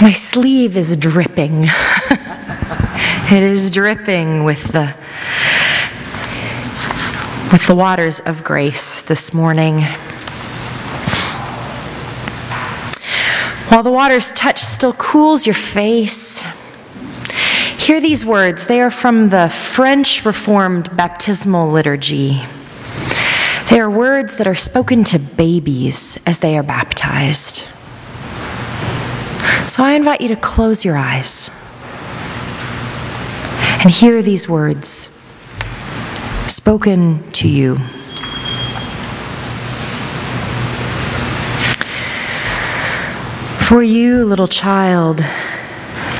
My sleeve is dripping. It is dripping with the waters of grace this morning. While the water's touch still cools your face, hear these words. They are from the French Reformed baptismal liturgy. They are words that are spoken to babies as they are baptized. So I invite you to close your eyes and hear these words spoken to you. For you, little child,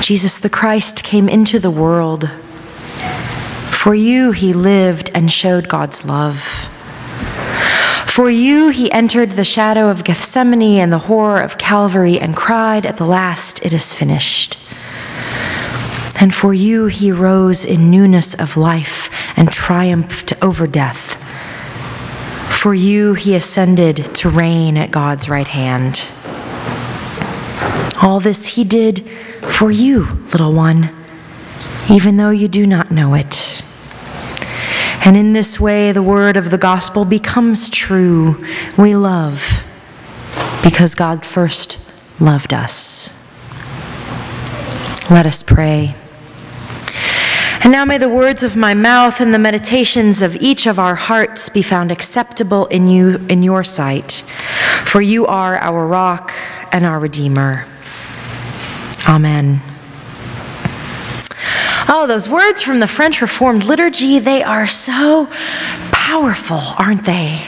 Jesus the Christ came into the world. For you, he lived and showed God's love. For you, he entered the shadow of Gethsemane and the horror of Calvary and cried at the last, "It is finished." And for you, he rose in newness of life and triumphed over death. For you, he ascended to reign at God's right hand. All this he did for you, little one, even though you do not know it. And in this way, the word of the gospel becomes true. We love because God first loved us. Let us pray. And now may the words of my mouth and the meditations of each of our hearts be found acceptable in your sight, for you are our rock and our Redeemer. Amen. Oh, those words from the French Reformed liturgy, they are so powerful, aren't they?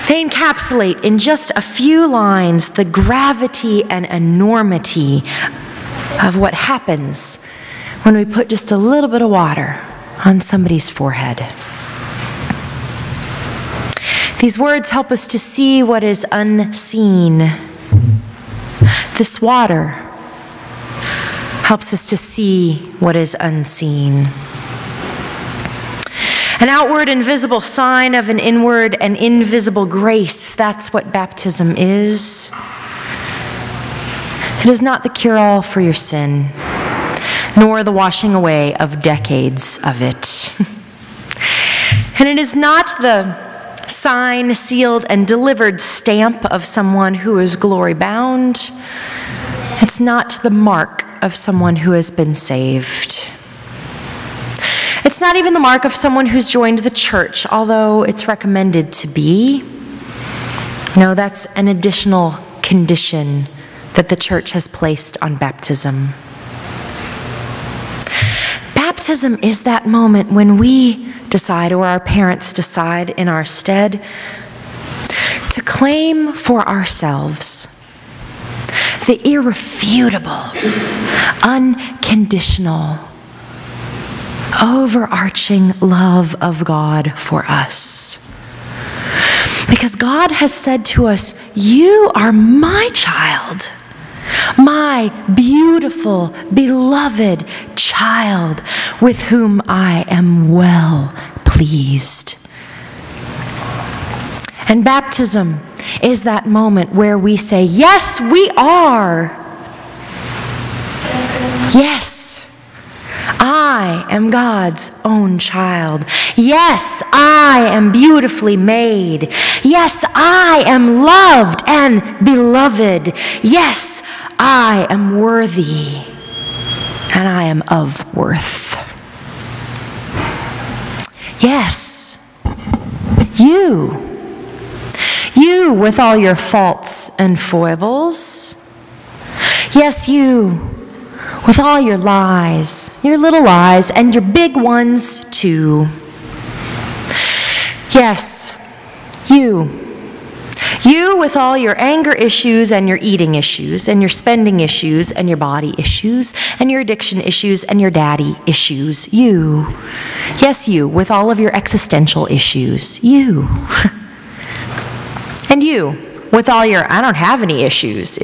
They encapsulate in just a few lines the gravity and enormity of what happens when we put just a little bit of water on somebody's forehead. These words help us to see what is unseen. This water helps us to see what is unseen. An outward and visible sign of an inward and invisible grace. That's what baptism is. It is not the cure-all for your sin, nor the washing away of decades of it. And it is not the signed, sealed, and delivered stamp of someone who is glory-bound. It's not the mark of someone who has been saved. It's not even the mark of someone who's joined the church, although it's recommended to be. No, that's an additional condition that the church has placed on baptism. Baptism is that moment when we decide, or our parents decide in our stead, to claim for ourselves the irrefutable, unconditional, overarching love of God for us. Because God has said to us, you are my child, my beautiful, beloved child, with whom I am well pleased. And baptism is that moment where we say, yes, we are. Yes, I am God's own child. Yes, I am beautifully made. Yes, I am loved and beloved. Yes, I am worthy and I am of worth. Yes, you with all your faults and foibles. Yes, you with all your lies, your little lies, and your big ones too. Yes, you with all your anger issues and your eating issues and your spending issues and your body issues and your addiction issues and your daddy issues. You. Yes, you with all of your existential issues. You. And you with all your I don't have any issues.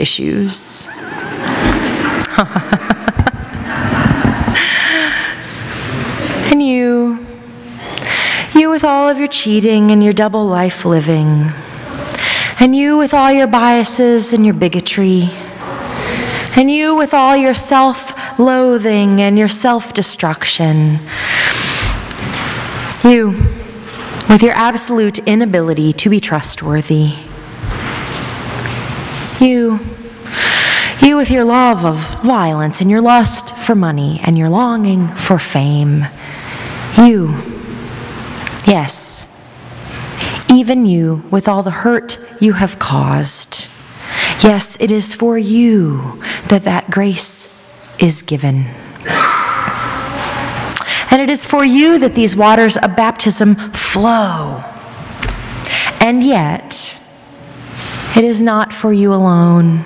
And you with all of your cheating and your double life living. And you with all your biases and your bigotry. And you with all your self-loathing and your self-destruction. You with your absolute inability to be trustworthy. You with your love of violence and your lust for money and your longing for fame. You, yes, even you with all the hurt you have caused. Yes, it is for you that grace is given. And it is for you that these waters of baptism flow. And yet, it is not for you alone.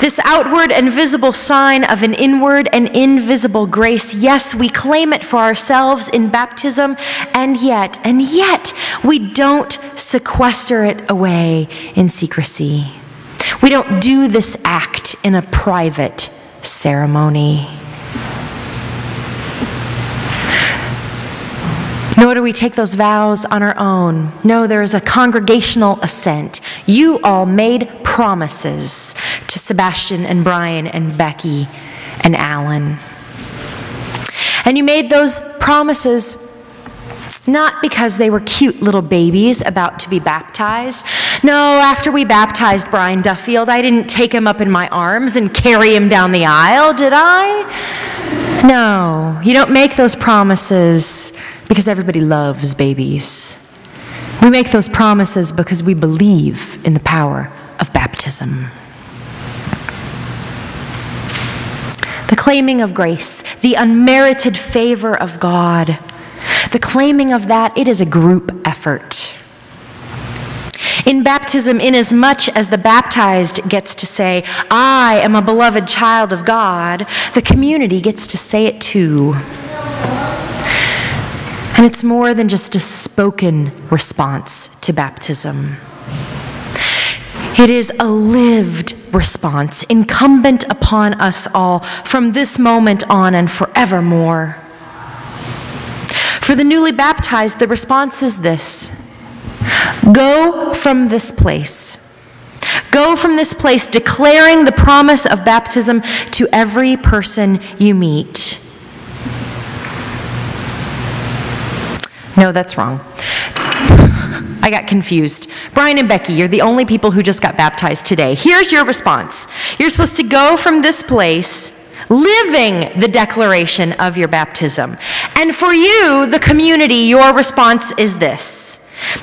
This outward and visible sign of an inward and invisible grace, yes, we claim it for ourselves in baptism, and yet, we don't sequester it away in secrecy. We don't do this act in a private ceremony. Nor do we take those vows on our own. No, there is a congregational assent. You all made promises to Sebastian and Brian and Becky and Alan. And you made those promises not because they were cute little babies about to be baptized. No, after we baptized Brian Duffield, I didn't take him up in my arms and carry him down the aisle, did I? No, you don't make those promises because everybody loves babies. We make those promises because we believe in the power of baptism. The claiming of grace, the unmerited favor of God, the claiming of that, it is a group effort. In baptism, inasmuch as the baptized gets to say, I am a beloved child of God, the community gets to say it too. And it's more than just a spoken response to baptism. It is a lived response, incumbent upon us all from this moment on and forevermore. For the newly baptized, the response is this: go from this place. Go from this place declaring the promise of baptism to every person you meet. No, that's wrong. I got confused. Brian and Becky, you're the only people who just got baptized today. Here's your response. You're supposed to go from this place living the declaration of your baptism. And for you, the community, your response is this: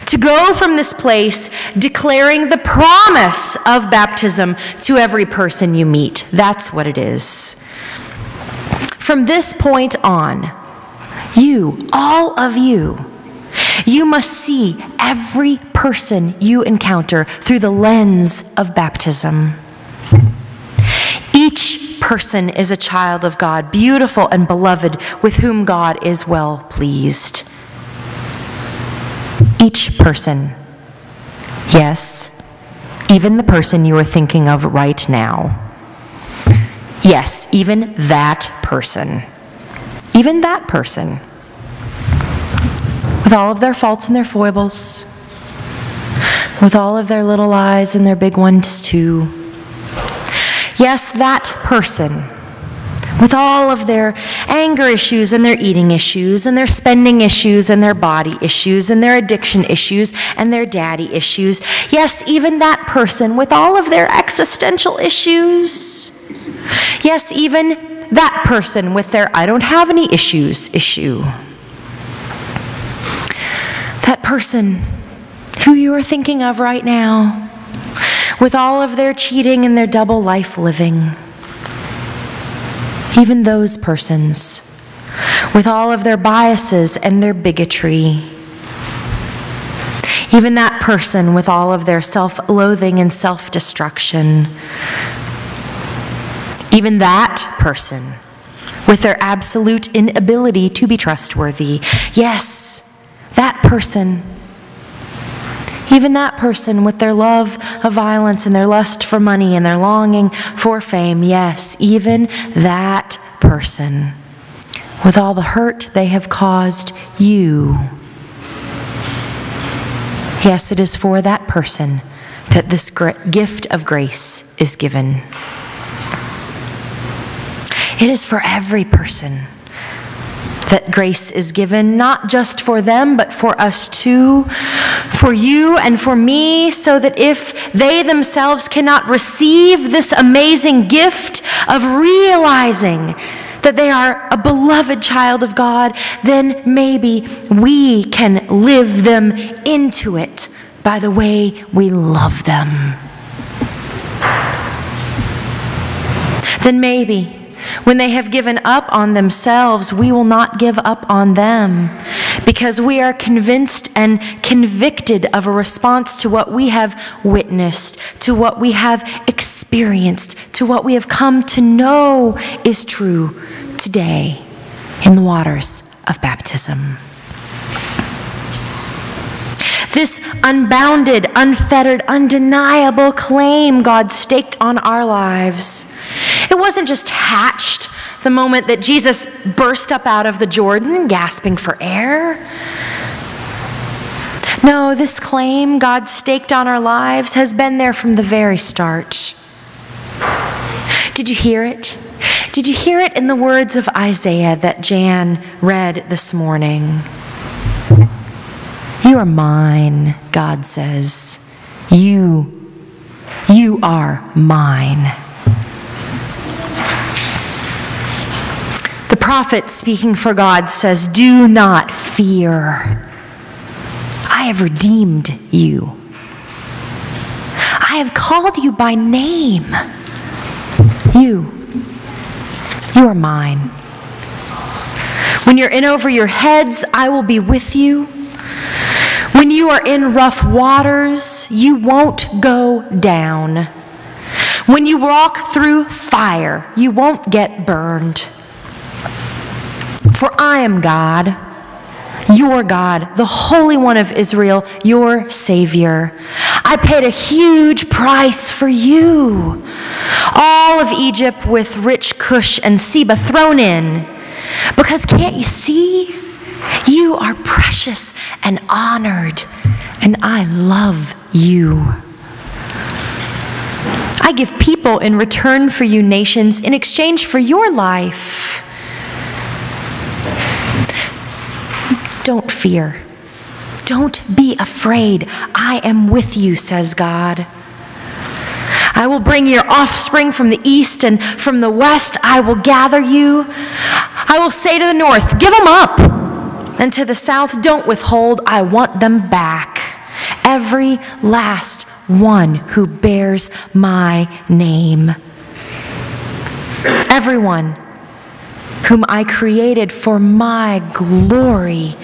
to go from this place declaring the promise of baptism to every person you meet. That's what it is. From this point on, you, all of you, you must see every person you encounter through the lens of baptism. Each person is a child of God, beautiful and beloved, with whom God is well pleased. Each person. Yes, even the person you are thinking of right now. Yes, even that person. Even that person. With all of their faults and their foibles. With all of their little lies and their big ones too. Yes, that person. With all of their anger issues and their eating issues and their spending issues and their body issues and their addiction issues and their daddy issues. Yes, even that person with all of their existential issues. Yes, even that person with their I don't have any issues issue. That person who you are thinking of right now, with all of their cheating and their double life living. Even those persons, with all of their biases and their bigotry. Even that person with all of their self-loathing and self-destruction. Even that person with their absolute inability to be trustworthy. Yes, that person. Even that person with their love of violence and their lust for money and their longing for fame. Yes, even that person with all the hurt they have caused you. Yes, it is for that person that this gift of grace is given. It is for every person that grace is given, not just for them, but for us too, for you and for me, so that if they themselves cannot receive this amazing gift of realizing that they are a beloved child of God, then maybe we can live them into it by the way we love them. Then maybe when they have given up on themselves, we will not give up on them, because we are convinced and convicted of a response to what we have witnessed, to what we have experienced, to what we have come to know is true today in the waters of baptism. This unbounded, unfettered, undeniable claim God staked on our lives, it wasn't just hatched the moment that Jesus burst up out of the Jordan, gasping for air. No, this claim God staked on our lives has been there from the very start. Did you hear it? Did you hear it in the words of Isaiah that Jan read this morning? You are mine, God says. You are mine. The prophet speaking for God says, do not fear. I have redeemed you. I have called you by name. You are mine. When you're in over your heads, I will be with you. When you are in rough waters, you won't go down. When you walk through fire, you won't get burned. For I am God, your God, the Holy One of Israel, your Savior. I paid a huge price for you. All of Egypt with rich Cush and Seba thrown in. Because can't you see? You are precious and honored, and I love you. I give people in return for you, nations, in exchange for your life. Don't fear. Don't be afraid. I am with you, says God. I will bring your offspring from the east and from the west. I will gather you. I will say to the north, give them up. And to the south, don't withhold. I want them back. Every last one who bears my name. Everyone whom I created for my glory,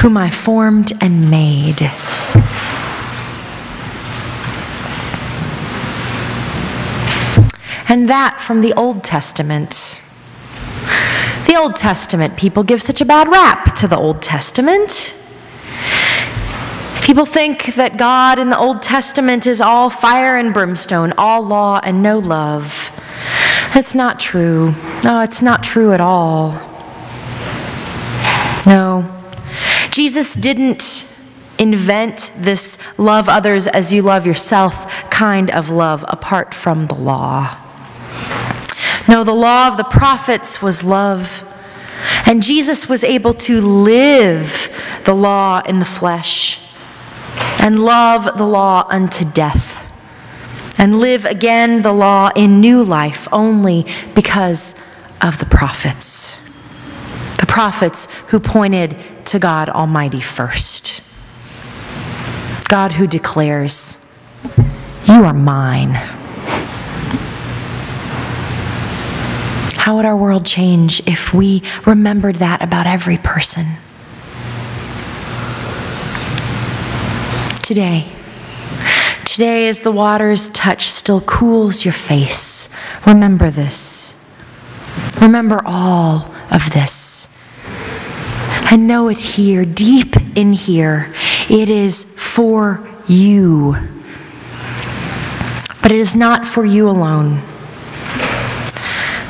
whom I formed and made. And that from the Old Testament. The Old Testament, people give such a bad rap to the Old Testament. People think that God in the Old Testament is all fire and brimstone, all law and no love. That's not true. No, it's not true at all. No. Jesus didn't invent this love others as you love yourself kind of love apart from the law. No, the law of the prophets was love. And Jesus was able to live the law in the flesh and love the law unto death and live again the law in new life only because of the prophets. The prophets who pointed to God Almighty first. God who declares, you are mine. How would our world change if we remembered that about every person? Today as the water's touch still cools your face, remember this. Remember all of this. And know it here, deep in here, it is for you. But it is not for you alone.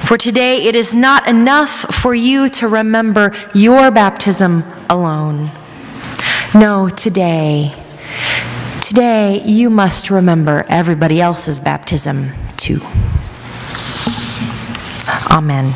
For today, it is not enough for you to remember your baptism alone. No, today Today, you must remember everybody else's baptism too. Amen.